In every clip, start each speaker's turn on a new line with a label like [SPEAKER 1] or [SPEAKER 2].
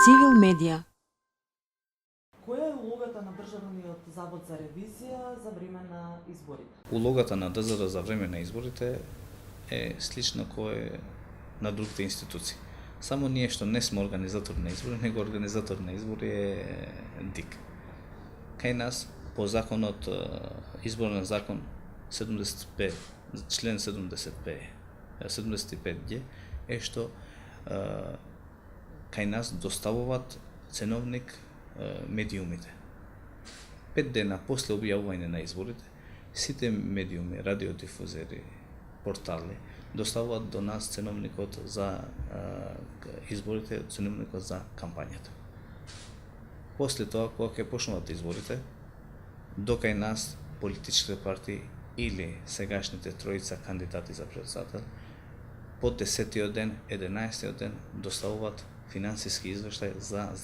[SPEAKER 1] Цивил медија.
[SPEAKER 2] Која е улогата на Државниот завод за ревизија за време на изборите?
[SPEAKER 3] Улогата на ДЗР за време на изборите е слична кој на другите институции. Само ние што не сме организатори на избори, него организатор на избори е ДИК. Кај нас, по законот, изборен закон 75, член 75Г, е што кај нас доставуваат ценовник медиумите. 5 дена после објавување на изборите, сите медиуми, радиодифузери, портали доставуваат до нас ценовникот за изборите, ценовникот за кампањата. После тоа, кога ќе почнуваат изборите, до кај нас политичките партии или сегашните тројца кандидати за председател, по 10-тиот ден, 11-тиот ден доставуваат финансиски извештај за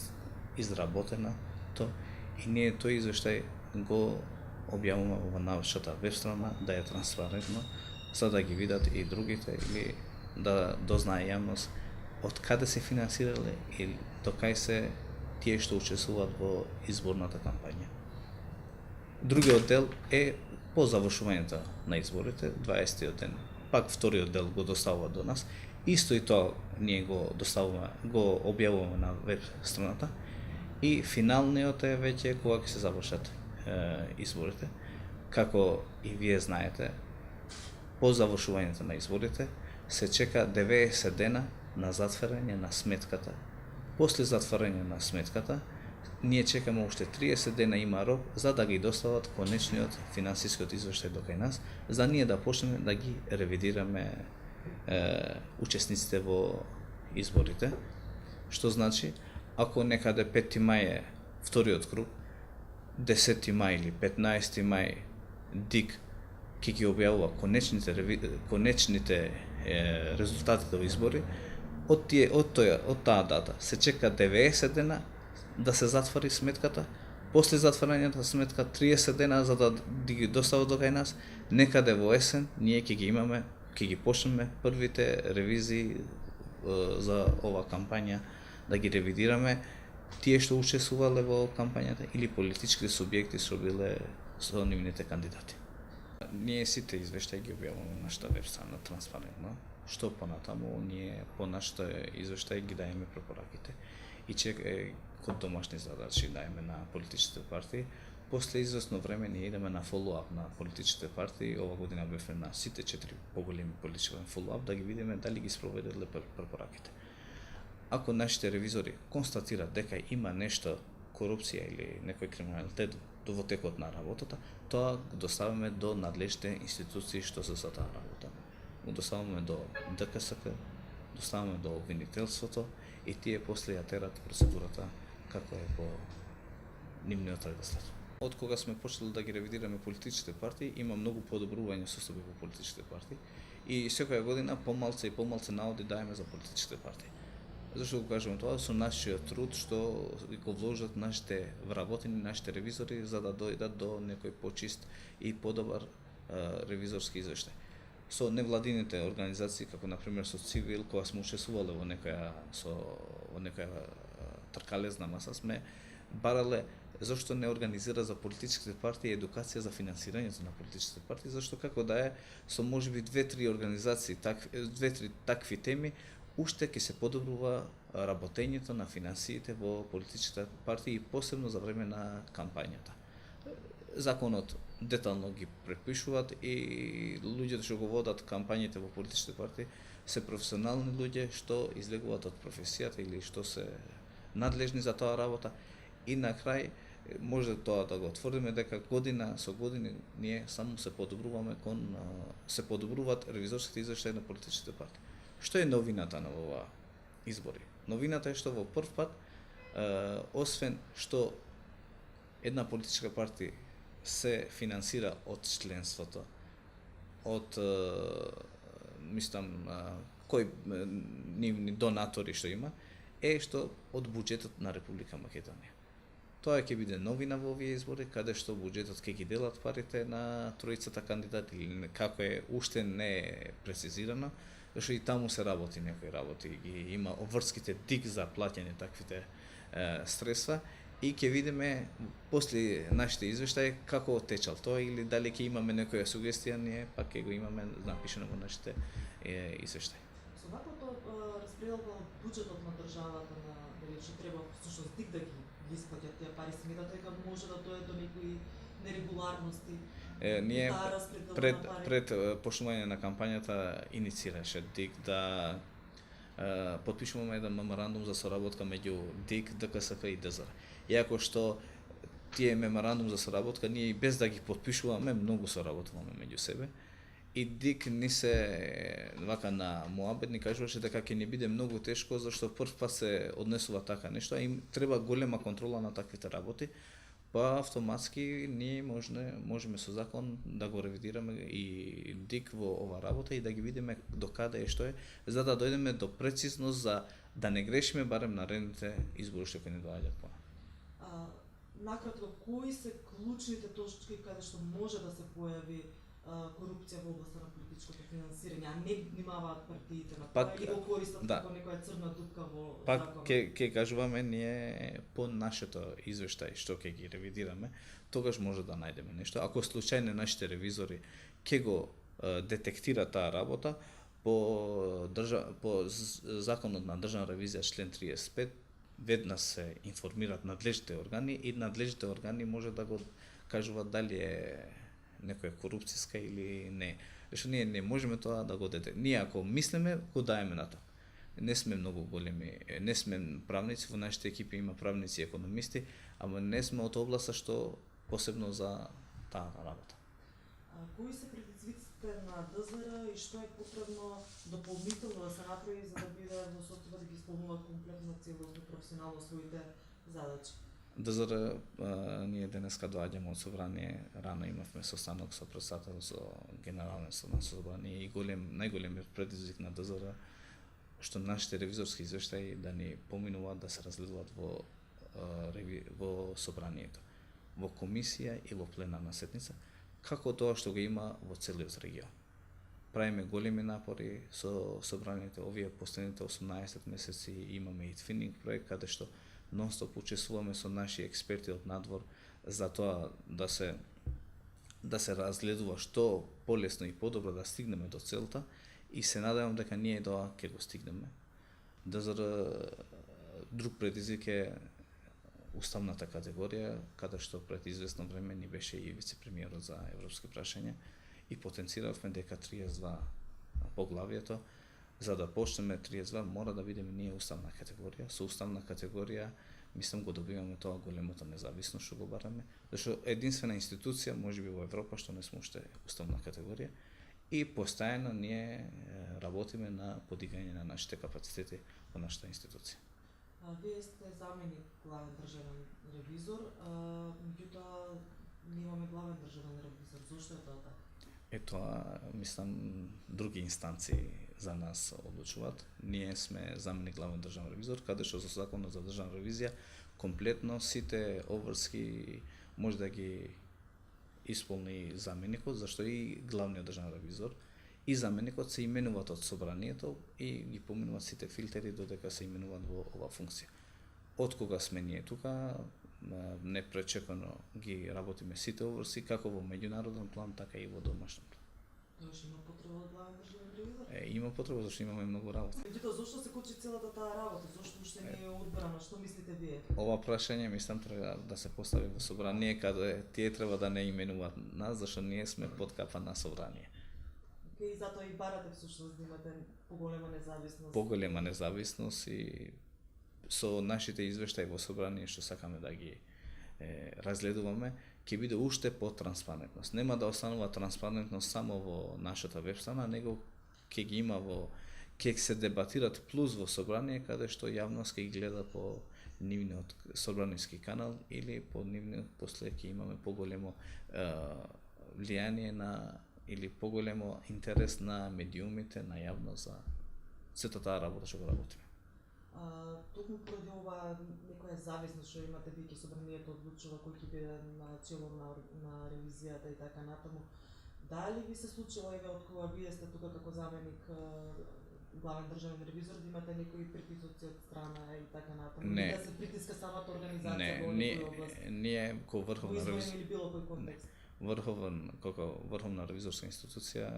[SPEAKER 3] изработеното и ние тој извештај го објавуваме во нашата веб страна да е транспарентно, за да ги видат и другите или да дознае јавност од каде се финансирале и до кај се тие што учествуваат во изборната кампања. Другиот дел е по завршувањето на изборите, 20-тиот ден, пак вториот дел го доставува до нас. Исто и тоа ние го доставуваме, го објавуваме на веб страната и финалниот е веќе кога ќе се завршат изборите. Како и вие знаете, по завршувањето на изборите се чека 90 дена на затварање на сметката. После затварање на сметката, ние чекаме уште 30 дена има рок за да ги достават конечниот финансискиот извештај до кај нас, за ние да почнеме да ги ревидираме учесниците во изборите. Што значи, ако некаде 5 мај е вториот круг, 10 мај или 15 мај ДИК ќе ги објавува конечните резултатите во избори, од таа дата се чека 90 дена да се затвори сметката, после затварањето на сметка 30 дена за да ги достават до кај нас, некаде во есен ние ќе ги имаме, ќе ги почнеме првите ревизии за ова кампања, да ги ревидираме тие што учествувале во кампањата или политичките субјекти што биле со нивните кандидати. Ние сите извештаи ги објавуваме на нашата веб страна транспарентно, што понатаму ние по нашите извештаи ги даеме препораките и код домашни задачи даеме на политичките партии. После известно време ние идеме на фоллоуап на политичките партии. Ова година бевме на сите 4 поголеми политички фоллоуап да ги видиме дали ги спроведеле препораките. Ако нашите ревизори констатираат дека има нешто корупција или некој криминалитет во текот на работата, тоа го доставаме до надлежните институции што се за таа работа. Го доставаме до ДКСК, доставаме до обвинителството и тие после ја терат процедурата како е по нивниот редослед. Од кога сме почнали да ги ревидираме политичките партии, има многу подобрување состојби во политичките партии и секоја година помалце и помалце наводи даеме за политичките партии. Зашто го кажувам тоа? Со нашиот труд што го вложат нашите вработени, нашите ревизори за да дојдат до некој почист и подобар ревизорски извештај. Со невладините организации, како например со Цивил, кога сме учествувале во некоја тркалезна маса, сме барале зашто не организира за политичките партии едукација за финансирањето на политичките партии, зашто како да е со можеби 2-3 организации, 2-3 такви теми, уште ќе се подобрува работењето на финансиите во политичките партии и посебно за време на кампањата. Законот детално ги препишуваат и луѓето што го водат кампањите во политичките партии се професионални луѓе што излегуваат од професијата или што се надлежни за тоа работа и на крај може тоа да го отвориме дека година со години ние само се подобруваат ревизорските извештаи на политичките партии. Што е новината на ова избори? Новината е што во прв пат, освен што една политичка партија се финансира од членството, од кои нивни донатори што има, е што од буџетот на Република Македонија. Тоа ќе биде новина во овие избори, каде што буџетот ќе ги делат парите на тројцата кандидати или како е уште не е прецизирано, Зашто и таму се работи некои работи, ги има обврските дик за плаќање таквите средства и ќе видиме после нашите извештаи како течал тоа или дали ќе имаме некоја сугестија, ние пак ќе го имаме напишано во нашите извештаи.
[SPEAKER 2] Со ваквото распределба од буџетот на државата на дали што треба всушност дик да ги исплаќа тие пари, сметате дека може да дое до некои нерегуларности?
[SPEAKER 3] Ние
[SPEAKER 2] таа распределба
[SPEAKER 3] пред
[SPEAKER 2] на пари?
[SPEAKER 3] пред почнување на кампањата иницираше ДИК да потпишуваме еден меморандум за соработка меѓу ДИК, ДКСП и ДЗР. Иако што тие меморандум за соработка ние и без да ги потпишуваме многу соработуваме меѓу себе. И ДИК ни се вака на муабет ни кажуваше дека ќе ни биде многу тешко зашто прв пат се однесува така нешто, а им треба голема контрола на таквите работи, па автоматски ние можеме со закон да го ревидираме и ДИК во ова работа и да ги видиме до каде е што е, за да дојдеме до прецизност за да не грешиме барем наредните избори што ќе ни доаѓаат по.
[SPEAKER 2] Накратко, кои се клучните точки каде што може да се појави корупција во областа на политичкото финансирање, а не внимаваат партиите на тоа или го користат како некоја црна дупка во законот?
[SPEAKER 3] Ќе кажуваме ние по нашето извештај што ќе ги ревидираме, тогаш може да најдеме нешто. Ако случајно нашите ревизори ќе го детектира таа работа, по законот на државна ревизија член 35 веднаш се информираат надлежните органи и надлежните органи може да го кажуваат дали е некоја корупцијска или не. Зашто ние не можеме тоа да го дете. Ние ако мислиме, го даеме на тоа. Не сме многу големи, не сме правници, во нашите екипи има правници и економисти, ама не сме од областа што посебно за таа работа.
[SPEAKER 2] Кои се предизвиците на ДЗР и што е потребно дополнително да се направи за да биде во состојба да ги исполнува комплетно, целосно, професионално своите задачи?
[SPEAKER 3] ДЗР, ние денеска доаѓаме од собрание, рано имавме состанок со председател со генерален на собрание и најголемиот предизвик на ДЗР што нашите ревизорски извештаи да ни поминуваат да се разгледуваат во собранието, во комисија и во пленарна сетница, како тоа што го има во целиот регион. Правиме големи напори со собранието, овие последните 18 месеци имаме и твининг проект каде што нонстоп учествуваме со наши експерти од надвор за тоа да се разгледува што полесно и подобро да стигнеме до целта и се надевам дека ние тоа ќе го стигнеме. ДЗР друг предизвик е уставната категорија, каде што пред известно време ни беше и вице-премиерот за европски прашања и потенциравме дека 32 поглавието, за да почнеме 32 мора да бидеме ние уставна категорија. Со уставна категорија мислам го добиваме тоа големото независност што го бараме, зашто единствена институција можеби во Европа што не сме уште уставна категорија и постојано ние работиме на подигање на нашите капацитети во нашата институција.
[SPEAKER 2] Вие сте заменик главен државен ревизор, меѓутоа немаме главен државен ревизор. Зошто е тоа така?
[SPEAKER 3] Тоа, мислам, други инстанции за нас одлучуваат. Ние сме заменик главен државен ревизор, каде што со законот за државна ревизија комплетно сите обврски може да ги исполни заменикот, зашто и главниот државен ревизор и заменикот се именуваат од собранието и ги поминуваат сите филтери додека се именуваат во ова функција. Од кога сме ние тука, непречекано ги работиме сите обврски, како во меѓународен план, така и во домашен план.
[SPEAKER 2] Тоаш има потреба од главен државен ревизор?
[SPEAKER 3] Има потреба, зашто имаме многу работа.
[SPEAKER 2] Меѓутоа, зошто се кочи целата таа работа? Зошто уште не е одбрана? Што мислите вие?
[SPEAKER 3] Ова прашање мислам треба да се постави во собрание, каде тие треба да не именуваат нас, зашто ние сме под капа на собрание.
[SPEAKER 2] И затоа и барате всушност да имате поголема независност.
[SPEAKER 3] Поголема независност и со нашите извештаи во собрание што сакаме да ги разгледуваме, ќе биде уште потранспарентност. Нема да останува транспарентност само во нашата веб страна, него ќе ги има ќе се дебатират плюс во собрание каде што јавност ќе ги гледа по нивниот собраниски канал или по нивниот после ќе имаме поголемо влијание на или поголемо интерес на медиумите, на јавност за сето таа работа што го работиме.
[SPEAKER 2] Токму поради ова некоја зависност што имате вие ќе собранието одлучува кој ќе биде на чело на ревизијата и така натаму. Дали ви се случило еве од кога вие сте тука како заменик главен државен ревизор да имате некои притисоци од страна и така натаму?
[SPEAKER 3] Не.
[SPEAKER 2] Да се притиска самата организација
[SPEAKER 3] Не,
[SPEAKER 2] во некој област?
[SPEAKER 3] ние ко
[SPEAKER 2] Во
[SPEAKER 3] врховна
[SPEAKER 2] изборен
[SPEAKER 3] ревизија,
[SPEAKER 2] или било кој контекст?
[SPEAKER 3] како врховна ревизорска институција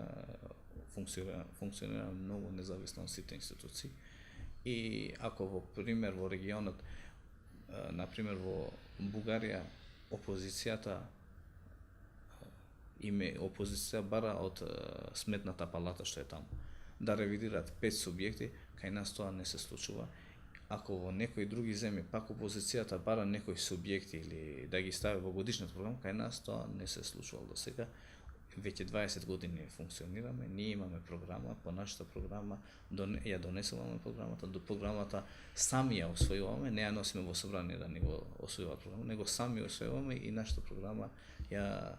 [SPEAKER 3] функционира многу независно од сите институции. И ако во пример во регионот, на пример во Бугарија, опозицијата бара од Сметната палата што е таму да ревидираат 5 субјекти, кај нас тоа не се случува. Ако во некои други земји пак опозицијата бара некои субјекти или да ги стави во годишната програма, кај нас тоа не се случувало до сега. Веќе 20 години функционираме, ние имаме програма, по нашата програма ја донесуваме програмата, до програмата сами ја освојуваме, не ја носиме во собрание да ни го освојуваат програма, него сами освојуваме и нашата програма ја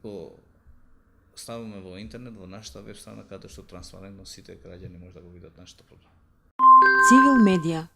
[SPEAKER 3] го ставаме во интернет, во нашата веб страна, каде што транспарентно сите граѓани може да го видат нашата програма.
[SPEAKER 1] Цивил медија